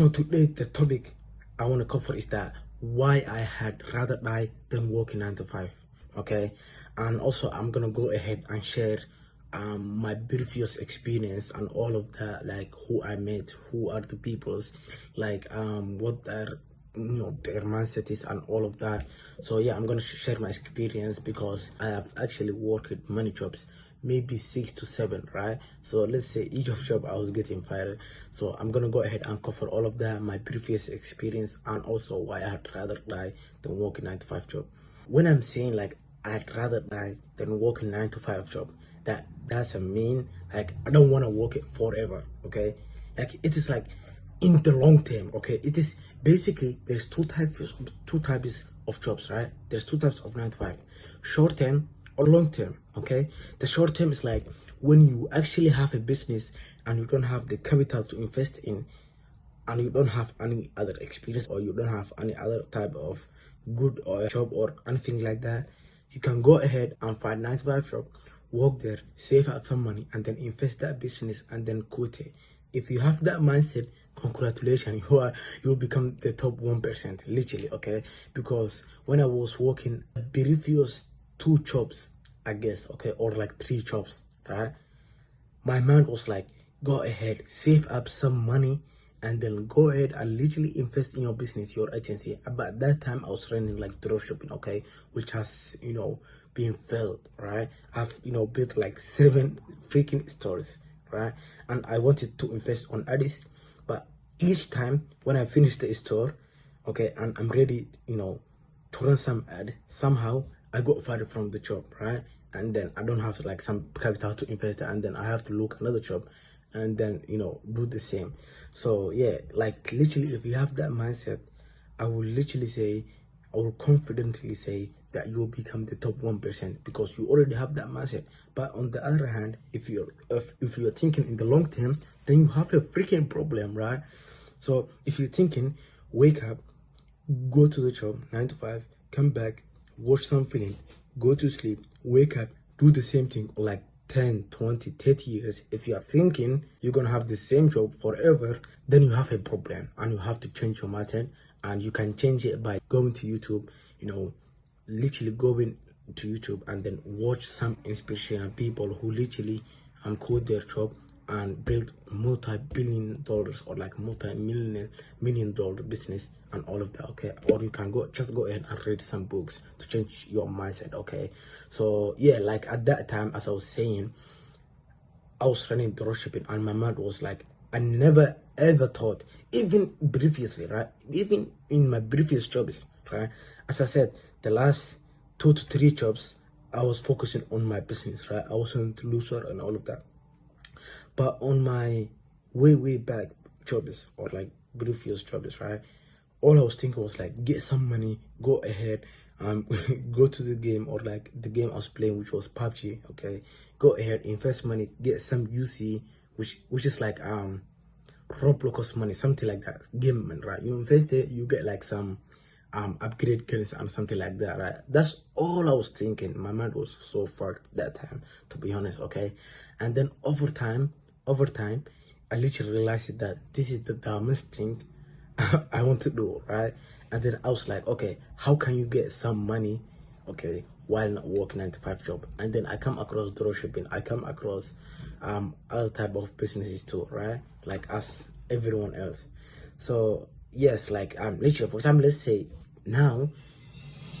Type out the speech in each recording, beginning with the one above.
So today the topic I want to cover is that why I had rather die than working 9 to 5. Okay, and also I'm gonna go ahead and share my previous experience and all of that, like who I met, who are the peoples, like what are their mindset is and all of that. So yeah, I'm gonna share my experience because I have actually worked at many jobs, maybe 6 to 7, right? So let's say each of job I was getting fired. So I'm gonna go ahead and cover all of that, my previous experience, and also why I'd rather die than work a 9 to 5 job. When I'm saying like I'd rather die than work a 9 to 5 job, that doesn't mean like I don't want to work it forever. Okay, like it is like in the long term. Okay, it is basically there's two types of jobs, right? There's two types of 9 to 5: short term or long term. Okay, the short term is like when you actually have a business and you don't have the capital to invest in, and you don't have any other experience, or you don't have any other type of good or job or anything like that. You can go ahead and find 9 to 5 job, work there, save out some money, and then invest that business and then quit it. If you have that mindset, congratulations, you'll become the top 1%, literally. Okay, because when I was working previous 2 jobs, I guess, okay, or like 3 jobs, right? My mind was like, go ahead, save up some money, and then go ahead and literally invest in your business, your agency. But at that time, I was running like dropshipping, okay, which has, been failed, right? I've, built like 7 freaking stores, right? And I wanted to invest on Addis, but each time when I finish the store, okay, and I'm ready, to run some ad, somehow I got fired from the job, right? And then I don't have like some capital to invest, and then I have to look another job and then do the same. So yeah, like literally if you have that mindset, I will literally say, I will confidently say that you will become the top 1% because you already have that mindset. But on the other hand, if you're thinking in the long term, then you have a freaking problem, right? So if you're thinking, wake up, go to the job 9 to 5, come back, watch some film, go to sleep, wake up, do the same thing like 10, 20, 30 years. If you are thinking you're gonna have the same job forever, then you have a problem and you have to change your mindset. And you can change it by going to YouTube, literally going to YouTube and then watch some inspirational people who literally quit their job and build multi-billion dollars or like multi-million dollar business and all of that. Okay, or you can go ahead and read some books to change your mindset. Okay, so yeah, like at that time, as I was saying, I was running dropshipping and my mind was like, I never ever thought, even previously, right? Even in my previous jobs, right? As I said, the last 2 to 3 jobs, I was focusing on my business, right? I wasn't loser and all of that. But on my way back jobs or like previous jobs, right? All I was thinking was like get some money, go ahead, go to the game, or like the game I was playing, which was PUBG. Okay, go ahead, invest money, get some UC, which is like Roblox money, something like that. Game money, right? You invest it, you get like some upgrade currency and something like that, right? That's all I was thinking. My mind was so fucked that time, to be honest. Okay, and then over time, I literally realized that this is the dumbest thing I want to do, right? And then I was like, okay, how can you get some money, okay, while not working 9 to 5 job? And then I come across dropshipping, I come across other type of businesses too, right? Like as everyone else. So yes, like literally, for example, let's say now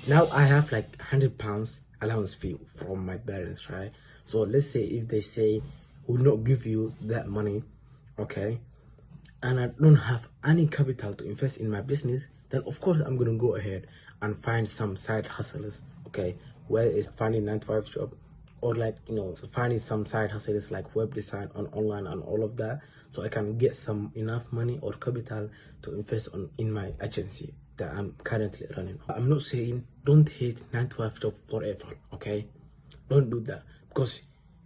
now I have like £100 allowance fee from my parents, right? So let's say if they say will not give you that money, okay, and I don't have any capital to invest in my business, then of course I'm gonna go ahead and find some side hustlers, okay, where is finding 9 to 5 job, or like finding some side hustles like web design on online and all of that, so I can get some enough money or capital to invest on in my agency that I'm currently running. I'm not saying don't hate 9 to 5 job forever, okay? Don't do that because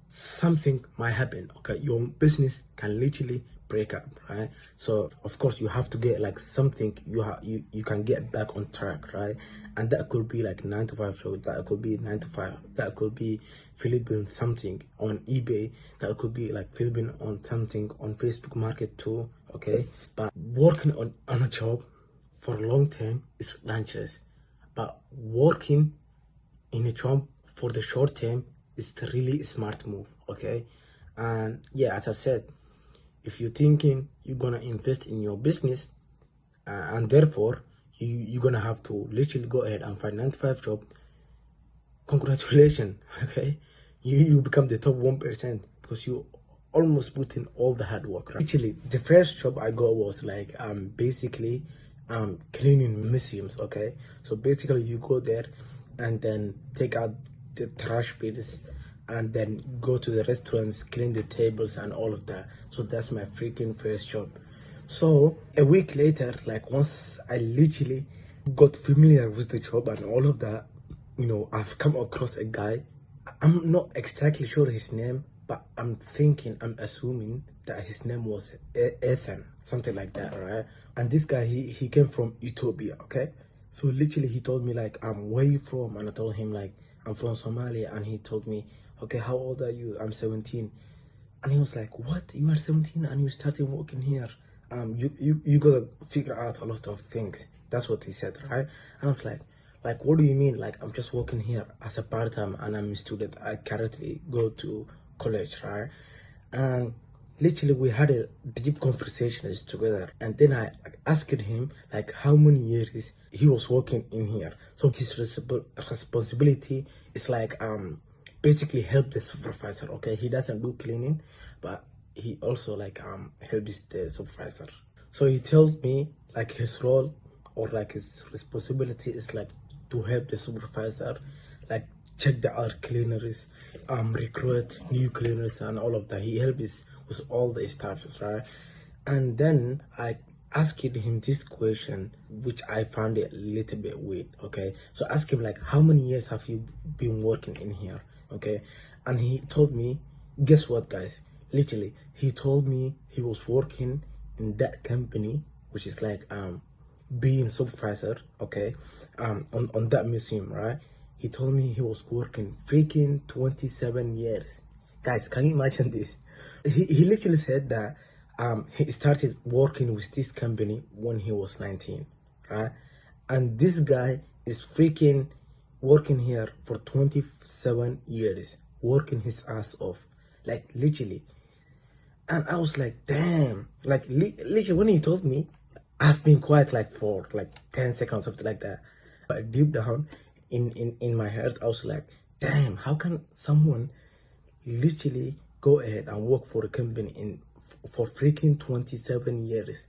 something might happen. Okay, your business can literally break up, right? So of course you have to get like something you can get back on track, right? And that could be like 9 to 5 show, that could be 9 to 5, that could be flipping something on eBay, that could be like flipping on something on Facebook Market too. okay? But working on a job for a long term is dangerous. But working in a job for the short term is the really smart move, okay? And yeah, as I said, if you're thinking you're gonna invest in your business, and therefore you're gonna have to literally go ahead and find 9 to 5 job, congratulations, okay? You become the top 1% because you almost put in all the hard work, right? Actually, the first job I got was like basically cleaning museums, okay? So basically you go there and then take out the trash bins and then go to the restaurants, clean the tables and all of that. So that's my freaking first job. So a week later, like once I literally got familiar with the job and all of that, you know, I've come across a guy. I'm not exactly sure his name, but I'm assuming that his name was Ethan, something like that, right? And this guy, he came from Ethiopia, okay? So literally he told me like, where you from? And I told him like, I'm from Somalia. And he told me, okay, how old are you? I'm 17. And he was like, what? You are 17 and you started working here? You gotta figure out a lot of things. That's what he said, right? And I was like, what do you mean? Like, I'm just working here as a part-time and I'm a student. I currently go to college, right? And literally we had a deep conversations together. And then I asked him like how many years he was working in here. So his responsibility is like basically help the supervisor, okay? He doesn't do cleaning, but he also like helps the supervisor. So he tells me like his role or like his responsibility is like to help the supervisor, like check the other cleaners, recruit new cleaners and all of that. He helps with all the stuff, right? And then I asked him this question, which I found it a little bit weird, okay? So I asked him like, how many years have you been working in here, okay? And he told me, guess what, guys? Literally, he told me he was working in that company, which is like being supervisor, okay, on that museum, right? He told me he was working freaking 27 years. Guys, can you imagine this? He literally said that he started working with this company when he was 19, right? And this guy is freaking working here for 27 years, working his ass off, like literally. And I was like, damn, like literally when he told me, I've been quiet like for like 10 seconds, something like that. But deep down in my heart, I was like, damn, how can someone literally go ahead and work for a company for freaking 27 years?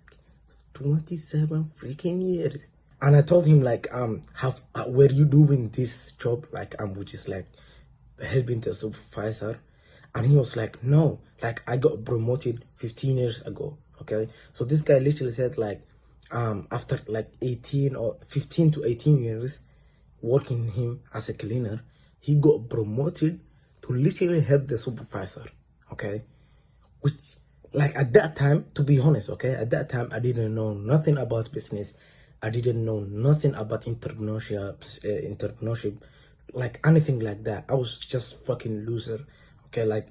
27 freaking years. And I told him like, were you doing this job like which is like helping the supervisor? And he was like, no, like I got promoted 15 years ago, okay? So this guy literally said like after like 18 or 15 to 18 years working him as a cleaner, he got promoted to literally help the supervisor, okay? Which, like at that time, to be honest, okay, at that time I didn't know nothing about business. I didn't know nothing about entrepreneurship, like anything like that. I was just fucking loser, okay, like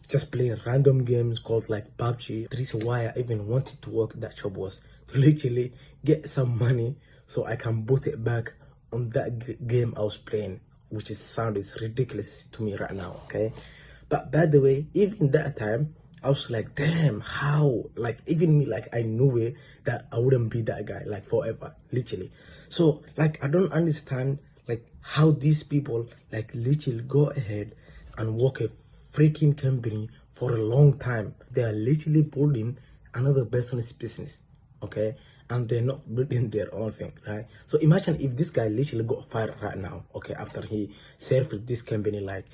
just playing random games called like PUBG. The reason why I even wanted to work that job was to literally get some money so I can put it back on that game I was playing, which is sounded ridiculous to me right now, okay? But by the way, even that time, I was like, damn, how? Like, even me, like, I knew it that I wouldn't be that guy, like, forever, literally. So, like, I don't understand, like, how these people, like, literally go ahead and work a freaking company for a long time. They are literally building another person's business, okay? And they're not building their own thing, right? So imagine if this guy literally got fired right now, okay, after he served with this company like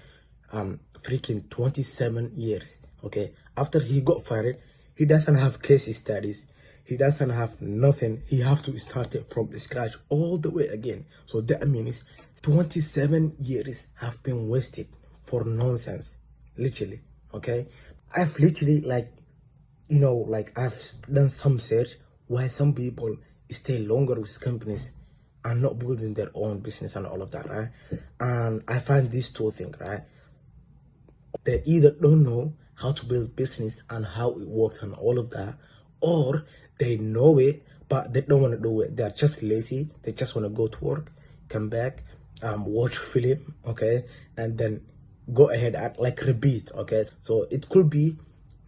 freaking 27 years, okay? After he got fired, he doesn't have case studies, he doesn't have nothing. He have to start it from scratch all the way again. So that means 27 years have been wasted for nonsense, literally, okay? I've literally like, you know, like I've done some search why some people stay longer with companies and not building their own business and all of that, right? And I find these two things, right? They either don't know how to build business and how it works and all of that, or they know it but they don't want to do it. They are just lazy. They just want to go to work, come back, watch film, okay, and then go ahead and like repeat, okay. So it could be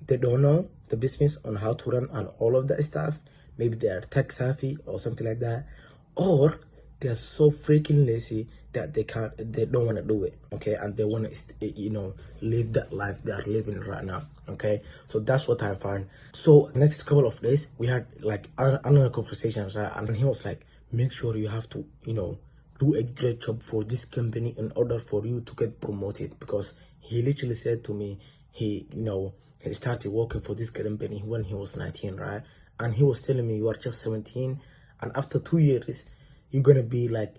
they don't know the business on how to run and all of that stuff. Maybe they are tech savvy or something like that, or they are so freaking lazy that they don't want to do it, okay, and they want to live that life they are living right now, okay. So that's what I found. So next couple of days we had like another conversation, right? And he was like, make sure you have to do a great job for this company in order for you to get promoted, because he literally said to me he started working for this company when he was 19, right? And he was telling me, you are just 17, and after 2 years you're gonna be like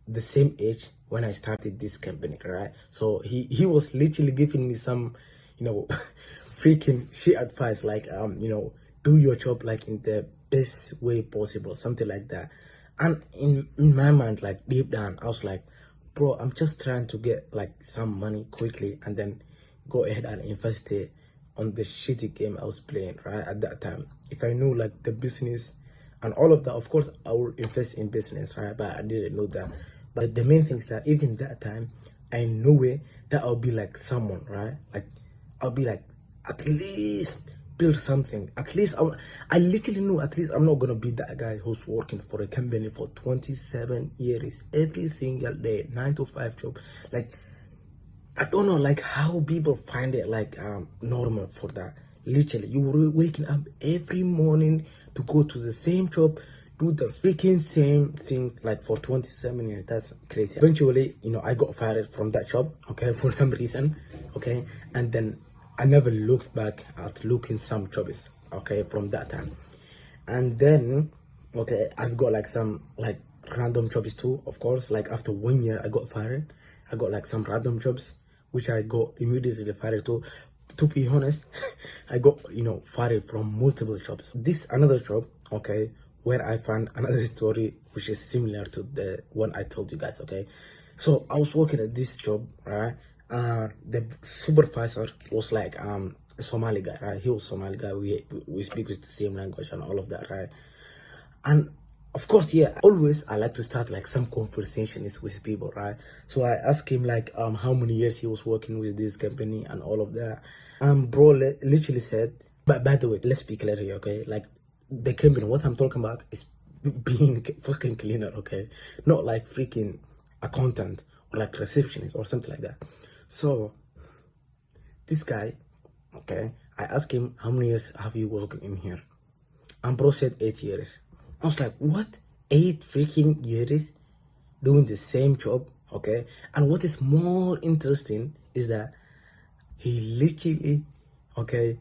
the same age when I started this company, right? So he was literally giving me some freaking shit advice, like do your job like in the best way possible, something like that. And in my mind, like deep down, I was like, bro, I'm just trying to get like some money quickly and then go ahead and invest it on the shitty game I was playing, right, at that time. If I knew like the business and all of that, of course I would invest in business, right? But I didn't know that. But the main thing is that even that time I knew it, that I'll be like someone, right? Like I'll be like, at least build something. At least I literally knew, at least I'm not gonna be that guy who's working for a company for 27 years every single day, 9 to 5 job. Like I don't know like how people find it like normal for that. Literally, you were waking up every morning to go to the same job, do the freaking same thing like for 27 years. That's crazy. Eventually, I got fired from that job, okay, for some reason, okay, and then I never looked back at looking some jobs, okay, from that time. And then, okay, I've got like some like random jobs too, of course. Like after 1 year I got fired, I got like some random jobs which I got immediately fired too. To be honest, I got fired from multiple jobs. This another job, okay, where I found another story which is similar to the one I told you guys, okay. So I was working at this job, right? The supervisor was like a Somali guy, right? He was Somali guy. We speak with the same language and all of that, right? And of course, yeah, always I like to start like some conversations with people, right? So I asked him like how many years he was working with this company and all of that. Bro literally said, but by the way, let's be clear here, okay? Like the company, what I'm talking about is being fucking cleaner, okay? Not like freaking accountant or like receptionist or something like that. So this guy, okay, I asked him how many years have you worked in here? And bro said 8 years. I was like, what? 8 freaking years doing the same job, okay? And what is more interesting is that he literally, okay,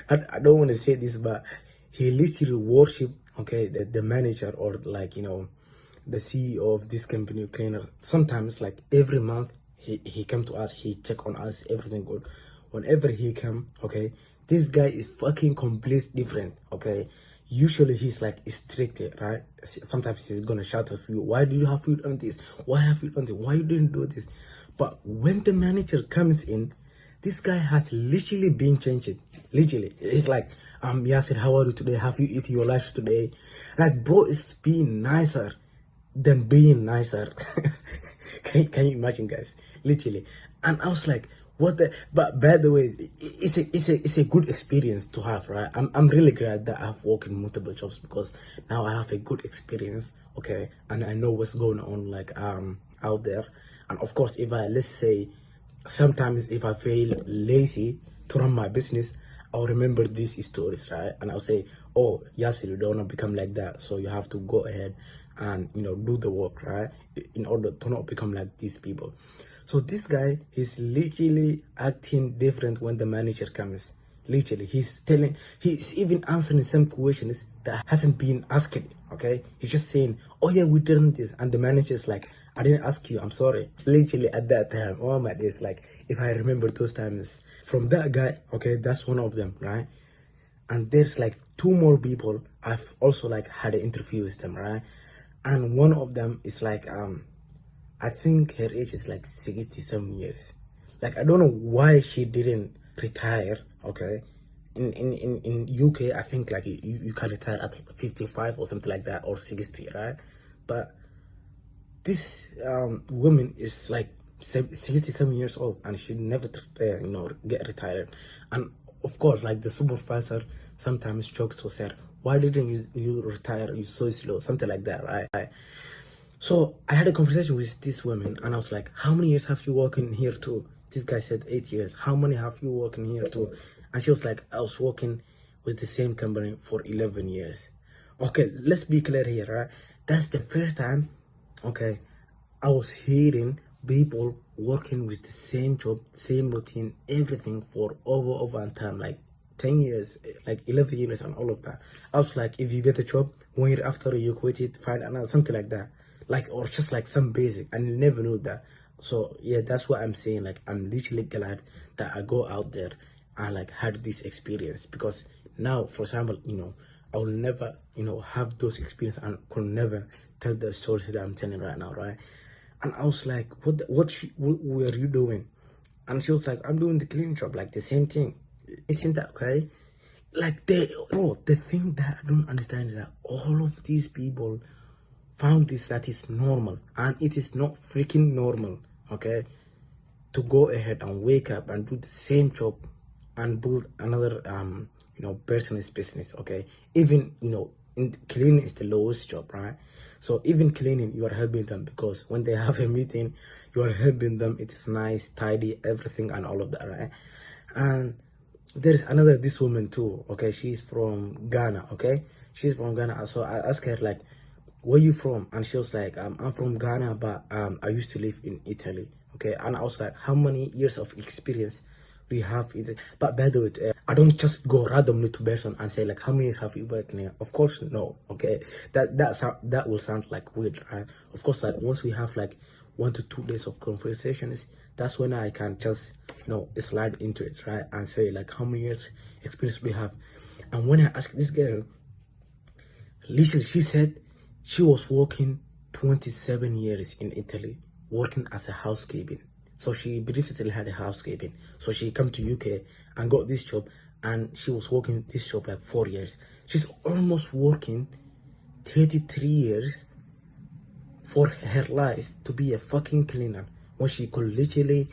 I don't want to say this, but he literally worship, okay, the manager or like, the CEO of this company cleaner. Sometimes like every month he come to us, he check on us, everything good. Whenever he come, okay, this guy is fucking completely different, okay. Usually he's like strict, right? Sometimes he's gonna shout at you, why do you have food on this? Why have you done this? Why you didn't do this? But when the manager comes in, this guy has literally been changed. Literally, it's like, Yasir, how are you today? Have you eaten your lunch today? Like, bro, it's being nicer than being nicer. Can you imagine, guys? Literally. And I was like, what the, but by the way, it's a good experience to have, right? I'm really glad that I've worked in multiple jobs, because now I have a good experience, okay, and I know what's going on like out there. And of course, if I, let's say, sometimes if I feel lazy to run my business, I'll remember these stories, right? And I'll say, oh yes, you don't want to become like that, so you have to go ahead and do the work, right, in order to not become like these people. So this guy, he's literally acting different when the manager comes. Literally, he's even answering some questions that hasn't been asked, okay? He's just saying, oh yeah, we did this. And the manager's like, I didn't ask you, I'm sorry. Literally at that time, oh my days, like, if I remember those times from that guy, okay, that's one of them, right? And there's like two more people I've also like had an interview with them, right? And one of them is like, I think her age is like 67 years. Like, I don't know why she didn't retire, okay, in UK, I think like you can retire at 55 or something like that, or 60, right? But this woman is like 67 years old, and she never get retired. And of course, like the supervisor sometimes jokes to say, why didn't you retire, you so slow, something like that, right? So I had a conversation with this woman, and I was like, how many years have you working here too? This guy said 8 years. How many have you working here too? And she was like, I was working with the same company for 11 years. Okay, let's be clear here, right? That's the first time, okay, I was hearing people working with the same job, same routine, everything for over and time, like 10 years, like 11 years and all of that. I was like, if you get a job, 1 year after you quit it, find another, something like that. Like, or just like some basic, and you never know that. So yeah, that's what I'm saying. Like, I'm literally glad that I go out there and like had this experience, because now, for example, I will never, have those experiences and could never tell the stories that I'm telling right now, right? And I was like, what were you doing? And she was like, I'm doing the cleaning job, like the same thing. Isn't that okay? Like, the thing that I don't understand is that all of these people found this that is normal, and it is not freaking normal, okay, to go ahead and wake up and do the same job and build another person's business, okay? Even in cleaning is the lowest job, right? So even cleaning, you are helping them, because when they have a meeting, you are helping them. It is nice, tidy, everything and all of that, right? And there's this woman too, okay? She's from Ghana, okay? She's from Ghana. So I asked her, like, where you from? And she was like, I'm from Ghana, but I used to live in Italy, okay? And I was like, how many years of experience do you have in it? But by the way, I don't just go randomly to person and say, like, how many years have you worked here? Of course, no, okay? That will sound like weird, right? Of course, like, once we have like 1 to 2 days of conversations, that's when I can just slide into it, right? And say, like, how many years experience do you have? And when I asked this girl, literally, she said she was working 27 years in Italy, working as a housekeeping. So she briefly had a housekeeping. So she came to UK and got this job, and she was working this job like 4 years. She's almost working 33 years for her life to be a fucking cleaner, when she could literally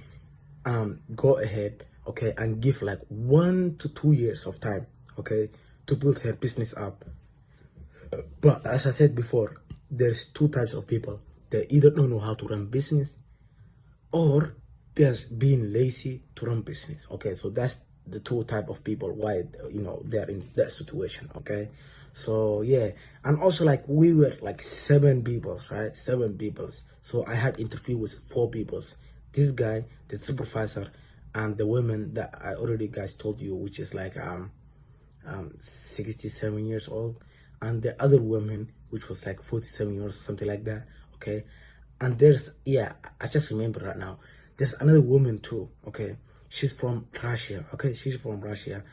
go ahead, okay, and give like 1 to 2 years of time, okay, to build her business up. But as I said before, there's two types of people. They either don't know how to run business, or there's being lazy to run business, okay? So that's the two type of people why they're in that situation, okay? So yeah, and also, like, we were like 7 people, right? 7 people. So I had interview with 4 people. This guy, the supervisor, and the women that I already guys told you, which is like 67 years old, and the other woman, which was like 47 years, something like that, okay? And there's, yeah, I just remember right now, there's another woman too, okay? She's from Russia, okay? She's from Russia,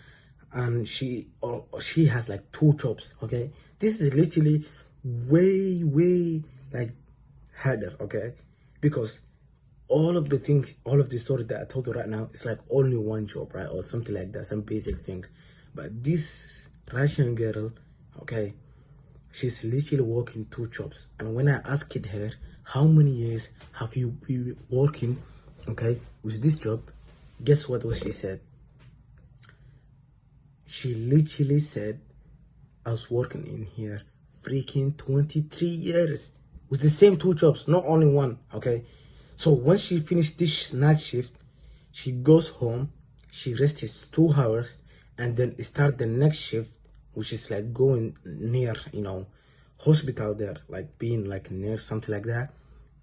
and she has like 2 jobs, okay? This is literally way like harder, okay? Because all of the story that I told you right now, it's like only one job, right? Or something like that, some basic thing. But this Russian girl, okay, she's literally working 2 jobs. And when I asked her, how many years have you been working, okay, with this job, guess what she said? She literally said, I was working in here freaking 23 years with the same 2 jobs, not only one, okay? So when she finished this night shift, she goes home, she rests 2 hours, and then start the next shift, which is like going near, hospital there, like being like a nurse, something like that.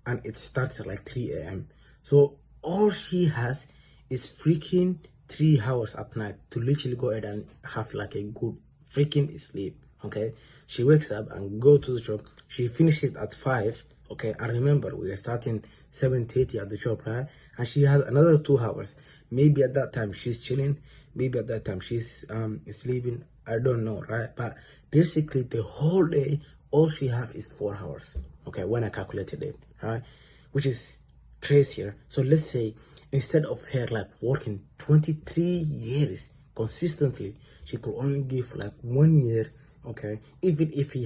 And it starts at like 3 a.m. So all she has is freaking 3 hours at night to literally go ahead and have like a good freaking sleep, okay? She wakes up and go to the job. She finishes at 5, okay? And remember, we are starting 7:30 at the job, right? And she has another 2 hours. Maybe at that time she's chilling, maybe at that time she's sleeping, I don't know, right? But basically the whole day, all she has is 4 hours, okay, when I calculated it, right? Which is crazier. So let's say, instead of her like working 23 years, consistently. She could only give like 1 year, okay? Even if she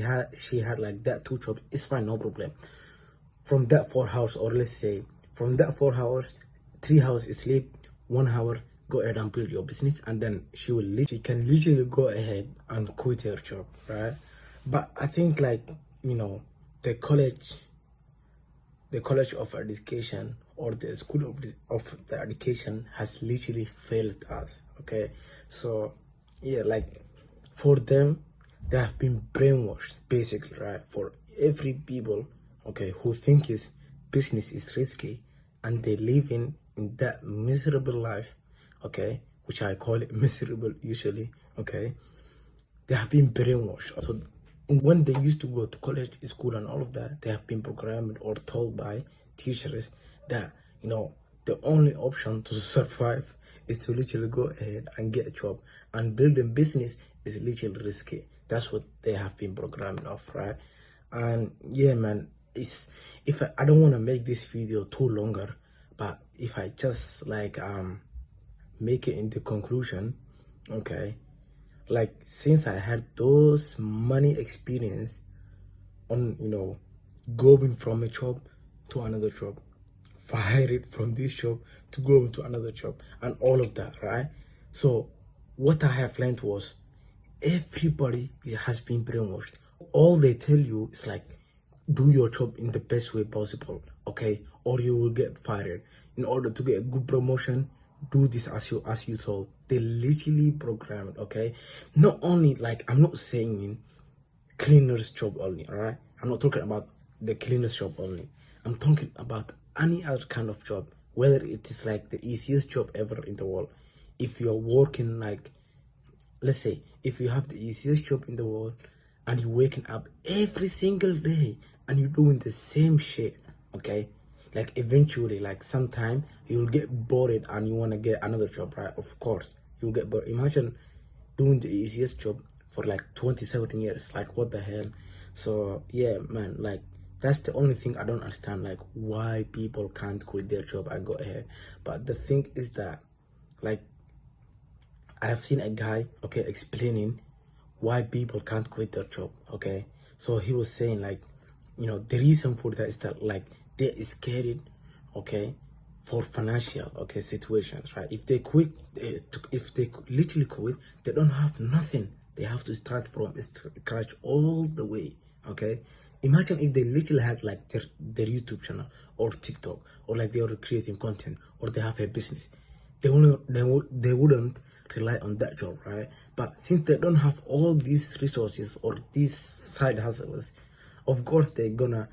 had like that 2 jobs, it's fine, no problem. From that 4 hours, or let's say from that 4 hours, 3 hours is sleep, 1 hour go ahead and build your business, and then she can literally go ahead and quit her job, right? But I think, like, the college of education, or the school of the education, has literally failed us, okay? So yeah, like, for them, they have been brainwashed basically, right? For every people, okay, who think is business is risky, and they live in that miserable life, okay, which I call it miserable usually, okay, they have been brainwashed. So when they used to go to college, school, and all of that, they have been programmed or told by teachers that, the only option to survive is to literally go ahead and get a job, and building business is literally risky. That's what they have been programmed of, right? And yeah, man, it's if I don't want to make this video too longer, but if I just like make it into conclusion, okay, like, since I had those money experience on, going from a job to another job, fired from this job to go into another job, and all of that, right? So what I have learned was, everybody has been brainwashed. All they tell you is like, do your job in the best way possible, okay, or you will get fired. In order to get a good promotion, do this as you told. They literally programmed, okay? Not only, like, I'm not saying cleaner's job only, all right? I'm not talking about the cleaner's job only. I'm talking about any other kind of job, whether it is like the easiest job ever in the world. If you're working, like, let's say, if you have the easiest job in the world, and you're waking up every single day and you're doing the same shit, okay, like, eventually, like, sometime you'll get bored and you want to get another job, right? Of course you'll get bored. Imagine doing the easiest job for like 27 years. Like, what the hell? So yeah, man, like, that's the only thing I don't understand, like, why people can't quit their job and go ahead. But the thing is that, like, I have seen a guy, okay, explaining why people can't quit their job, okay? So he was saying, like, the reason for that is that, like, they're scared, okay, for financial, okay, situations, right? If they quit, if they literally quit, they don't have nothing. They have to start from scratch all the way, okay? Imagine if they literally had like their YouTube channel or TikTok, or like they are creating content, or they have a business. They wouldn't rely on that job, right? But since they don't have all these resources or these side hustles, of course they're gonna,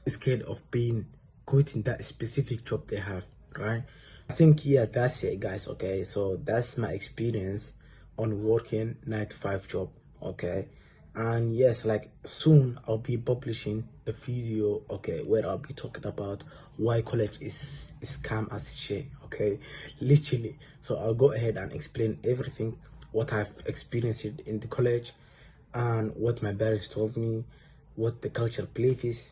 scared of being quitting that specific job they have, right? I think, yeah, that's it, guys, okay? So that's my experience on working 9 to 5 job, okay? And yes, like, soon I'll be publishing a video, okay, where I'll be talking about why college is scam as shit, okay, literally. So I'll go ahead and explain everything, what I've experienced in the college, and what my parents told me, what the cultural belief is,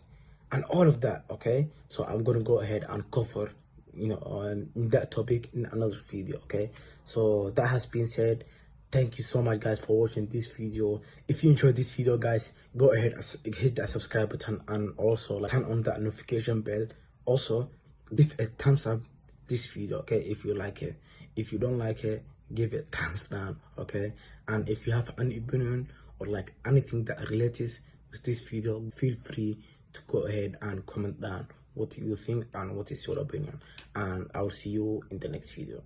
and all of that, okay? So I'm gonna go ahead and cover, on that topic in another video, okay? So that has been said, thank you so much, guys, for watching this video. If you enjoyed this video, guys, go ahead and hit that subscribe button, and also like turn on that notification bell. Also, give a thumbs up this video, okay, if you like it. If you don't like it, give it thumbs down, okay? And if you have any opinion or like anything that relates with this video, feel free to go ahead and comment down what you think and what is your opinion, and I'll see you in the next video.